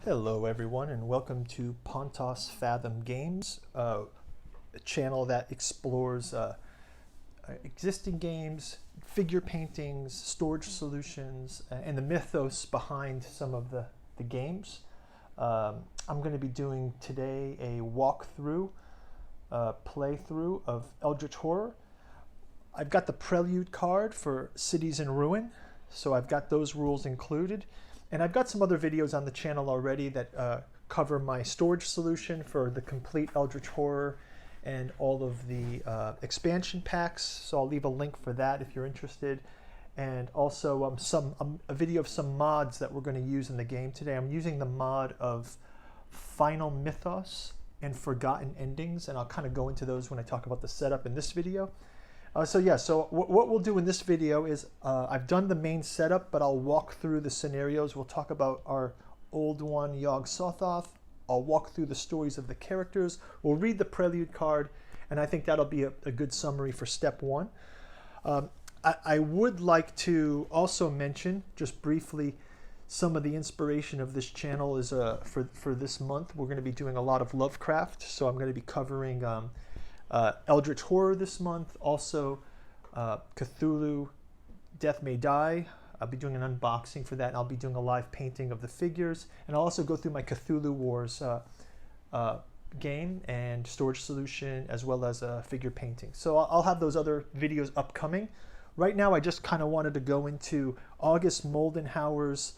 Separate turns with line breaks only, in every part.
Hello everyone and welcome to Pontos Fathom Games, a channel that explores existing games, figure paintings, storage solutions, and the mythos behind some of the games. I'm going to be doing today a walkthrough, playthrough of Eldritch Horror. I've got the Prelude card for Cities in Ruin, so I've got those rules included. And I've got some other videos on the channel already that cover my storage solution for the complete Eldritch Horror and all of the expansion packs. So I'll leave a link for that if you're interested. And also a video of some mods that we're going to use in the game today. I'm using the mod of Final Mythos and Forgotten Endings, and I'll kind of go into those when I talk about the setup in this video. So what we'll do in this video is I've done the main setup, but I'll walk through the scenarios. We'll talk about our old one, Yog-Sothoth. I'll walk through the stories of the characters. We'll read the Prelude card, and I think that'll be a good summary for step one. I would like to also mention, just briefly, some of the inspiration of this channel is for this month. We're going to be doing a lot of Lovecraft, so I'm going to be covering Eldritch Horror this month, also Cthulhu, Death May Die. I'll be doing an unboxing for that, and I'll be doing a live painting of the figures, and I'll also go through my Cthulhu Wars game and storage solution, as well as figure painting. So I'll have those other videos upcoming. Right now I just kind of wanted to go into August Moldenhauer's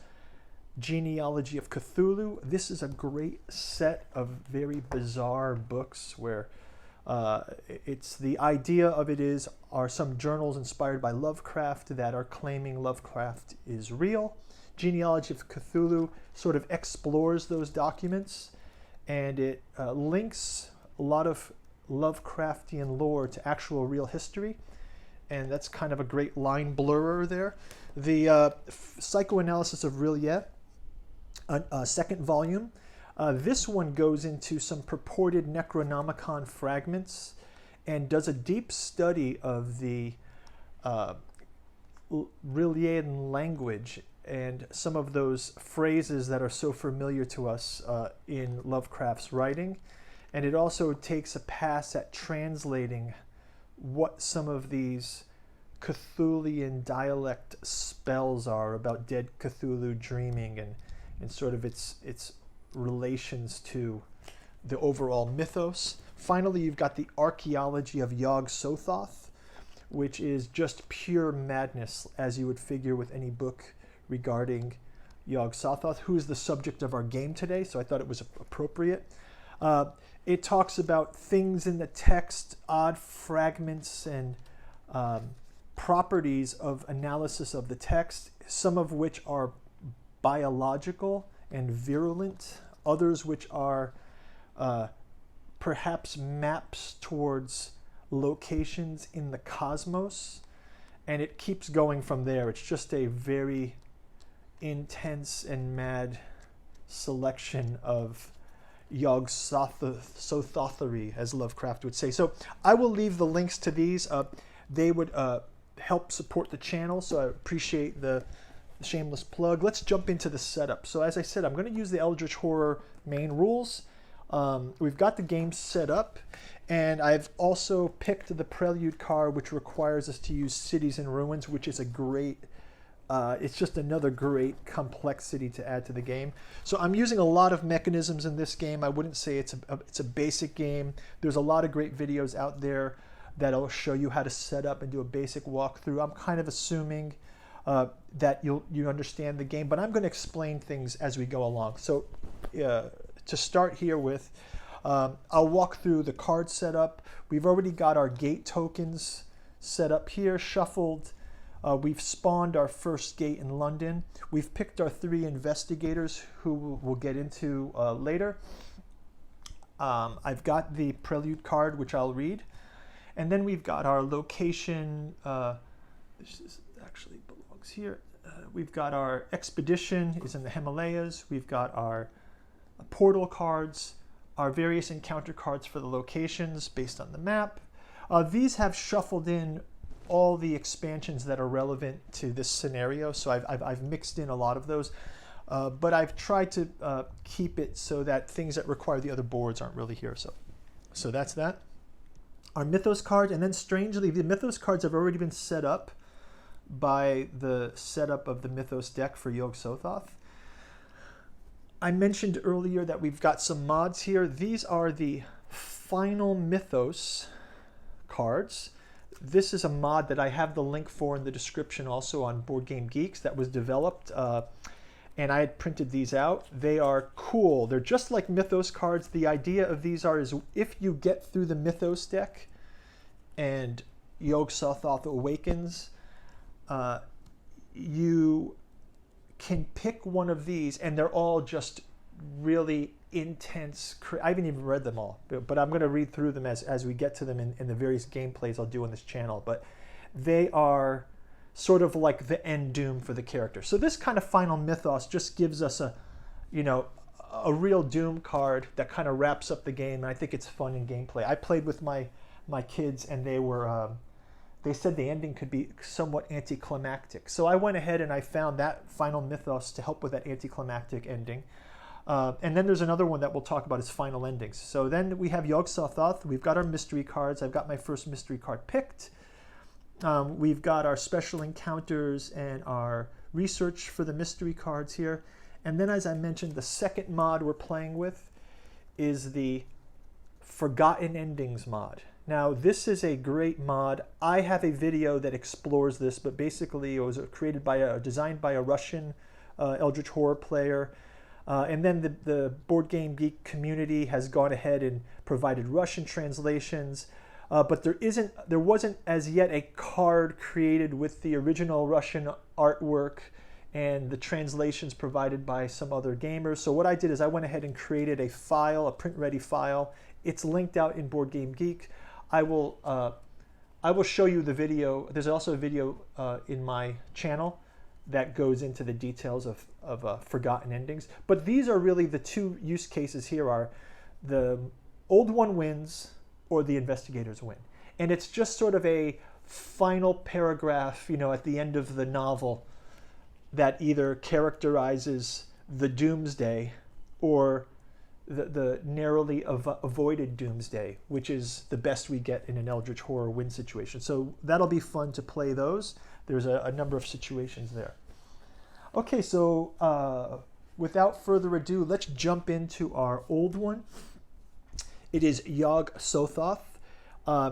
Genealogy of Cthulhu. This is a great set of very bizarre books where it's the idea of it are some journals inspired by Lovecraft that are claiming Lovecraft is real. Genealogy of Cthulhu sort of explores those documents, and it links a lot of Lovecraftian lore to actual real history, and that's kind of a great line blurrer there. The Psychoanalysis of Rilliet, second volume. This one goes into some purported Necronomicon fragments and does a deep study of the Rillian language and some of those phrases that are so familiar to us in Lovecraft's writing. And it also takes a pass at translating what some of these Cthulhian dialect spells are about dead Cthulhu dreaming and sort of its relations to the overall mythos. Finally, you've got the Archaeology of Yog-Sothoth, which is just pure madness, as you would figure with any book regarding Yog-Sothoth, who is the subject of our game today, so I thought it was appropriate. It talks about things in the text, odd fragments and properties of analysis of the text, some of which are biological and virulent, others which are perhaps maps towards locations in the cosmos, and it keeps going from there. It's just a very intense and mad selection of Yog-Sothothery, as Lovecraft would say. So I will leave the links to these. They would help support the channel, so I appreciate the shameless plug. Let's jump into the setup. So as I said, I'm going to use the Eldritch Horror main rules. We've got the game set up, and I've also picked the Prelude card, which requires us to use Cities in Ruins, which is a great, it's just another great complexity to add to the game. So I'm using a lot of mechanisms in this game. I wouldn't say it's a basic game. There's a lot of great videos out there that'll show you how to set up and do a basic walkthrough. I'm kind of assuming that you understand the game, but I'm going to explain things as we go along. So to start here with, I'll walk through the card setup. We've already got our gate tokens set up here, shuffled. We've spawned our first gate in London. We've picked our 3 investigators, who we'll get into later. I've got the Prelude card, which I'll read. And then we've got our location. This actually belongs here. We've got our expedition is in the Himalayas. We've got our portal cards, our various encounter cards for the locations based on the map. These have shuffled in all the expansions that are relevant to this scenario, so I've mixed in a lot of those. but I've tried to keep it so that things that require the other boards aren't really here. So that's that. Our Mythos card, and then strangely, the Mythos cards have already been set up by the setup of the Mythos deck for Yog-Sothoth. I mentioned earlier that we've got some mods here. These are the final Mythos cards. This is a mod that I have the link for in the description also on Board Game Geeks that was developed, and I had printed these out. They are cool. They're just like Mythos cards. The idea of these is if you get through the Mythos deck and Yog-Sothoth awakens, you can pick one of these, and they're all just really intense. I haven't even read them all, but I'm going to read through them as we get to them in the various gameplays I'll do on this channel. But they are sort of like the end doom for the character. So this kind of final Mythos just gives us a real doom card that kind of wraps up the game, and I think it's fun in gameplay. I played with my kids, and they said the ending could be somewhat anticlimactic. So I went ahead and I found that final Mythos to help with that anticlimactic ending. And then there's another one that we'll talk about is final endings. So then we have Yog-Sothoth. We've got our mystery cards. I've got my first mystery card picked. We've got our special encounters and our research for the mystery cards here. And then, as I mentioned, the second mod we're playing with is the Forgotten Endings mod. Now, this is a great mod. I have a video that explores this, but basically it was designed by a Russian Eldritch Horror player. And then the Board Game Geek community has gone ahead and provided Russian translations. But there wasn't as yet a card created with the original Russian artwork and the translations provided by some other gamers. So what I did is I went ahead and created a file, a print-ready file. It's linked out in Board Game Geek. I will show you the video. There's also a video in my channel that goes into the details of Forgotten Endings. But these are really the two use cases here are the old one wins or the investigators win. And it's just sort of a final paragraph, at the end of the novel that either characterizes the doomsday or the narrowly avoided doomsday, which is the best we get in an Eldritch Horror win situation. So that'll be fun to play those. There's a number of situations there. Okay, so without further ado, let's jump into our old one. It is Yog-Sothoth.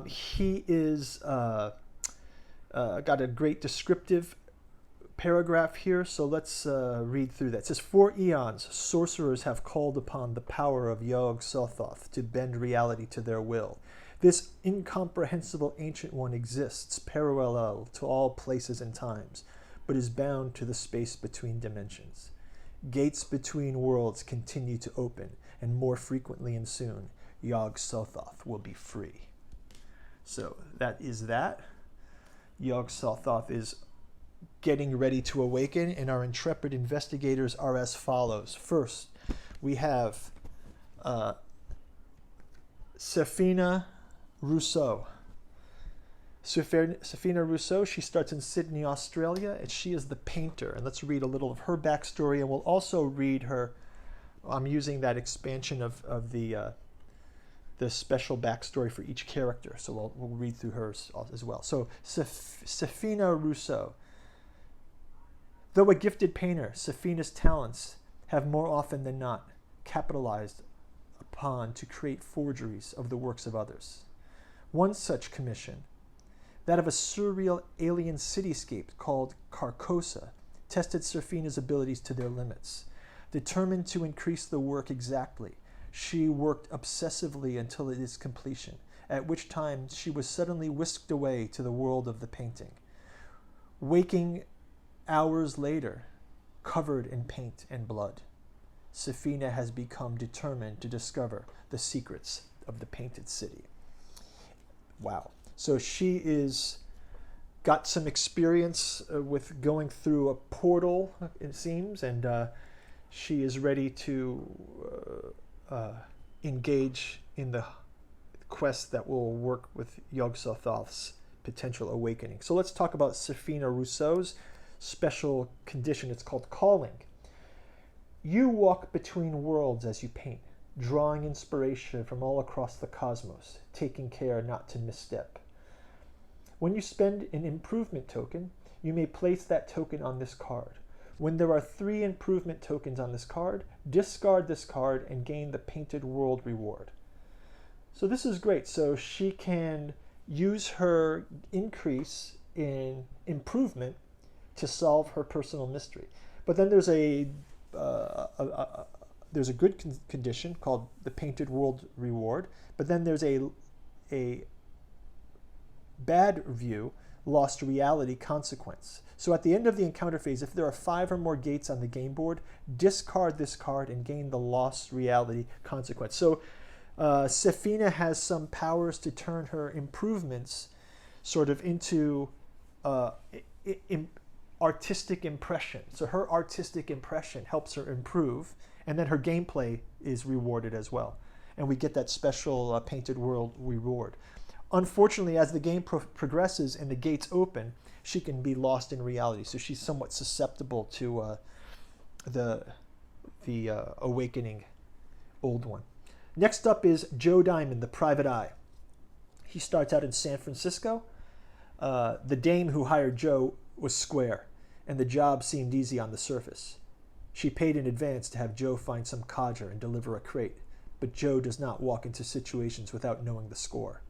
He is got a great descriptive paragraph here, so let's read through that. It says, "For eons, sorcerers have called upon the power of Yog-Sothoth to bend reality to their will. This incomprehensible ancient one exists parallel to all places and times, but is bound to the space between dimensions. Gates between worlds continue to open, and more frequently and soon, Yog-Sothoth will be free." So that is that. Yog-Sothoth is getting ready to awaken, and our intrepid investigators are as follows. First, we have Safina Rousseau. Safina Rousseau, she starts in Sydney, Australia, and she is the painter. And let's read a little of her backstory, and we'll also read her. I'm using that expansion of the special backstory for each character, so we'll read through hers as well. So Safina Rousseau. Though a gifted painter, Safina's talents have more often than not capitalized upon to create forgeries of the works of others. One such commission, that of a surreal alien cityscape called Carcosa, tested Safina's abilities to their limits. Determined to increase the work exactly, she worked obsessively until its completion, at which time she was suddenly whisked away to the world of the painting. Waking hours later, covered in paint and blood, Safina has become determined to discover the secrets of the painted city. Wow. So she is got some experience with going through a portal, it seems, and she is ready to engage in the quest that will work with Yog-Sothoth's potential awakening. So let's talk about Safina Rousseau's special condition. It's called calling. You walk between worlds as you paint, drawing inspiration from all across the cosmos, taking care not to misstep. When you spend an improvement token, you may place that token on this card. When there are 3 improvement tokens on this card, discard this card and gain the Painted World reward. So this is great. So she can use her increase in improvement to solve her personal mystery. But then there's a good condition called the Painted World reward. But then there's a bad view, lost reality consequence. So at the end of the encounter phase, if there are 5 or more gates on the game board, discard this card and gain the lost reality consequence. So Sefina has some powers to turn her improvements sort of into artistic impression. So her artistic impression helps her improve, and then her gameplay is rewarded as well. And we get that special Painted World reward. Unfortunately, as the game progresses and the gates open, she can be lost in reality. So she's somewhat susceptible to the awakening old one. Next up is Joe Diamond, the Private Eye. He starts out in San Francisco. The dame who hired Joe was square, and the job seemed easy on the surface. She paid in advance to have Joe find some codger and deliver a crate, but Joe does not walk into situations without knowing the score.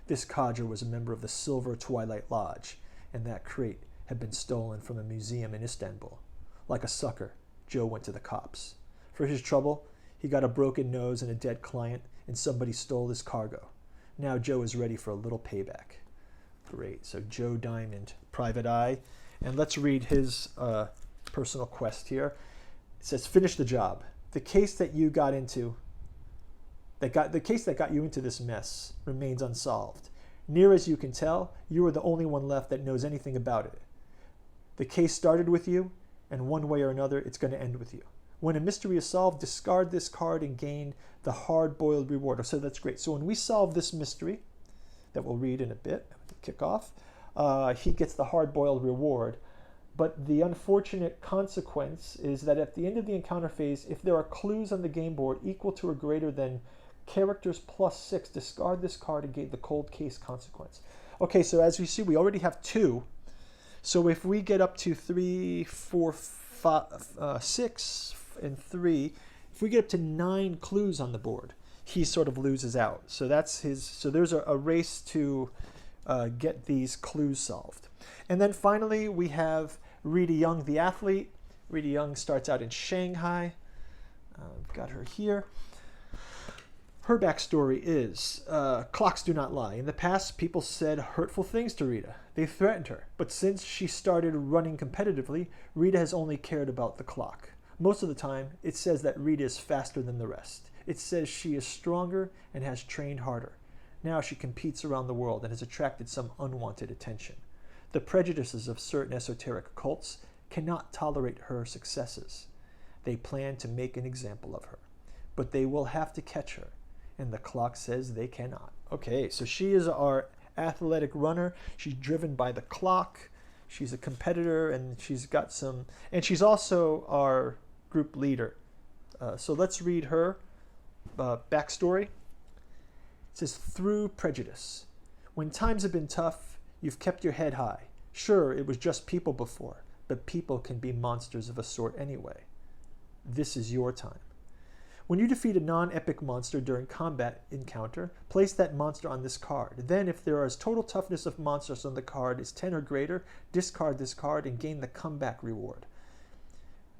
This codger was a member of the Silver Twilight Lodge, and that crate had been stolen from a museum in Istanbul. Like a sucker, Joe went to the cops. For his trouble, he got a broken nose and a dead client, and somebody stole his cargo. Now Joe is ready for a little payback. Great. So Joe Diamond, Private Eye. And let's read his personal quest here. It says, finish the job. The case that you got into the case that got you into this mess remains unsolved. Near as you can tell, you are the only one left that knows anything about it. The case started with you, and one way or another, it's going to end with you. When a mystery is solved, discard this card and gain the hard-boiled reward. So that's great. So when we solve this mystery, that we'll read in a bit, kick off, he gets the hard-boiled reward. But the unfortunate consequence is that at the end of the encounter phase, if there are clues on the game board equal to or greater than characters +6, discard this card and gain the cold case consequence. Okay, so as we see, we already have 2. So if we get up to 3, 4, 5, 6, and 3, if we get up to 9 clues on the board, he sort of loses out. So that's his. So there's a race to get these clues solved. And then finally, we have Rita Young, the athlete. Rita Young starts out in Shanghai. We've got her here. Her backstory is, clocks do not lie. In the past, people said hurtful things to Rita. They threatened her. But since she started running competitively, Rita has only cared about the clock. Most of the time, it says that Rita is faster than the rest. It says she is stronger and has trained harder. Now she competes around the world and has attracted some unwanted attention. The prejudices of certain esoteric cults cannot tolerate her successes. They plan to make an example of her, but they will have to catch her, and the clock says they cannot. Okay, so she is our athletic runner. She's driven by the clock. She's a competitor, and she's got some, and she's also our group leader. So let's read her backstory. It says, through prejudice. When times have been tough, you've kept your head high. Sure, it was just people before, but people can be monsters of a sort anyway. This is your time. When you defeat a non-epic monster during combat encounter, place that monster on this card. Then, if there is total toughness of monsters on the card is 10 or greater, discard this card and gain the comeback reward.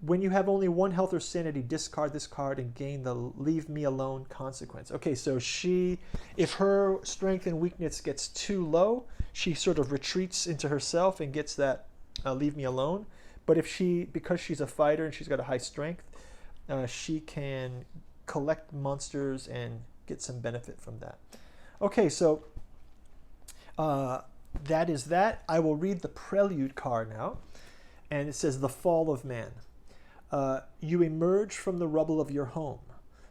When you have only 1 health or sanity, discard this card and gain the leave me alone consequence. Okay, so if her strength and weakness gets too low, she sort of retreats into herself and gets that leave me alone. But because she's a fighter and she's got a high strength, she can collect monsters and get some benefit from that. Okay, so that is that. I will read the Prelude card now. And it says, the fall of man. You emerge from the rubble of your home,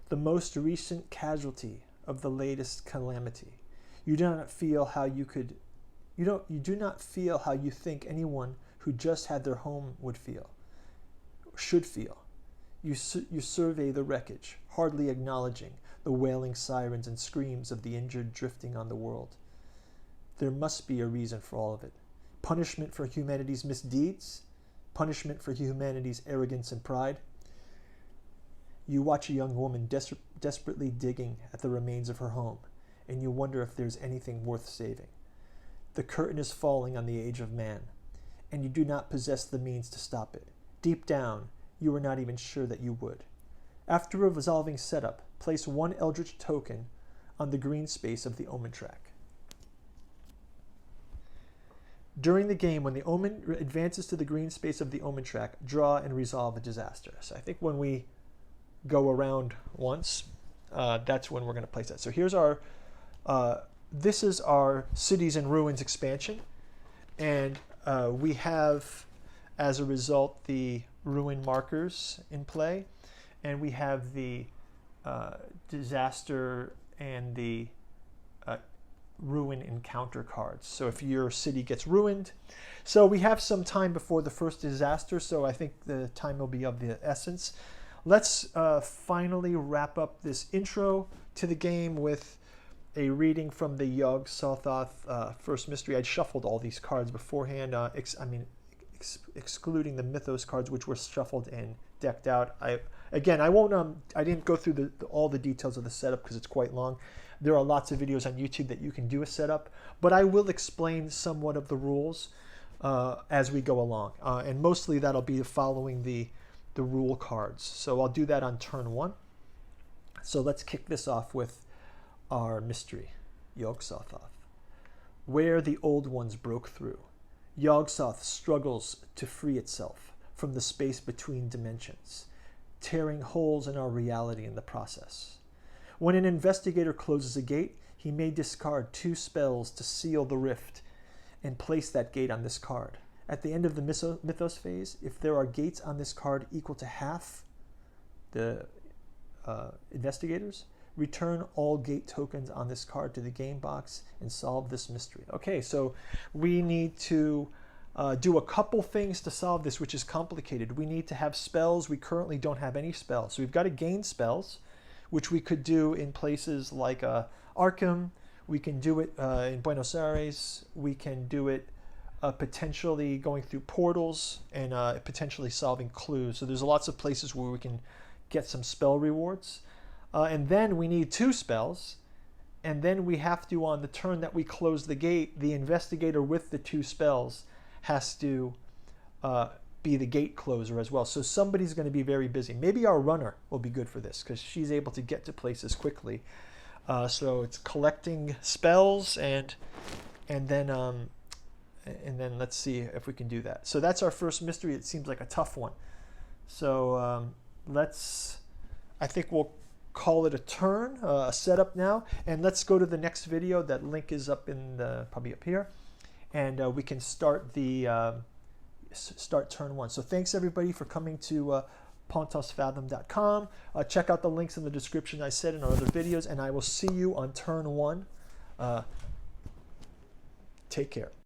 the most recent casualty of the latest calamity. You do not feel how you think anyone who just had their home should feel. You survey the wreckage, hardly acknowledging the wailing sirens and screams of the injured drifting on the world. There must be a reason for all of it. Punishment for humanity's misdeeds? Punishment for humanity's arrogance and pride? You watch a young woman desperately digging at the remains of her home, and you wonder if there's anything worth saving. The curtain is falling on the age of man, and you do not possess the means to stop it. Deep down, you are not even sure that you would. After a resolving setup, place one Eldritch token on the green space of the omen track. During the game, when the omen advances to the green space of the omen track, draw and resolve a disaster. So I think when we go around once, that's when we're going to place that. So here's our, this is our Cities and Ruins expansion. And we have, as a result, the ruin markers in play. And we have the disaster and the ruin encounter cards. So if your city gets ruined, so we have some time before the first disaster, so I think the time will be of the essence. Let's finally wrap up this intro to the game with a reading from the Yog-Sothoth first mystery. I'd shuffled all these cards beforehand, excluding the Mythos cards, which were shuffled and decked out. I didn't go through all the details of the setup because it's quite long. There are lots of videos on YouTube that you can do a setup, but I will explain somewhat of the rules as we go along, and mostly that'll be following the rule cards. So I'll do that on turn one. So let's kick this off with our mystery, Yog-Sothoth. Where the old ones broke through, Yog-Sothoth struggles to free itself from the space between dimensions, tearing holes in our reality in the process. When an investigator closes a gate, he may discard 2 spells to seal the rift and place that gate on this card. At the end of the Mythos phase, if there are gates on this card equal to half the investigators, return all gate tokens on this card to the game box and solve this mystery. Okay, so we need to do a couple things to solve this, which is complicated. We need to have spells. We currently don't have any spells. So we've got to gain spells, which we could do in places like Arkham. We can do it in Buenos Aires. We can do it potentially going through portals and potentially solving clues. So there's lots of places where we can get some spell rewards. And then we need 2 spells. And then we have to, on the turn that we close the gate, the investigator with the 2 spells has to be the gate closer as well. So somebody's going to be very busy. Maybe our runner will be good for this because she's able to get to places quickly. So it's collecting spells and then let's see if we can do that. So that's our first mystery. It seems like a tough one. So I think we'll call it a turn, a setup now, and let's go to the next video. That link is up in probably up here, and we can start start turn 1. So thanks everybody for coming to pontosfathom.com. Check out the links in the description I said in our other videos, and I will see you on turn 1. Take care.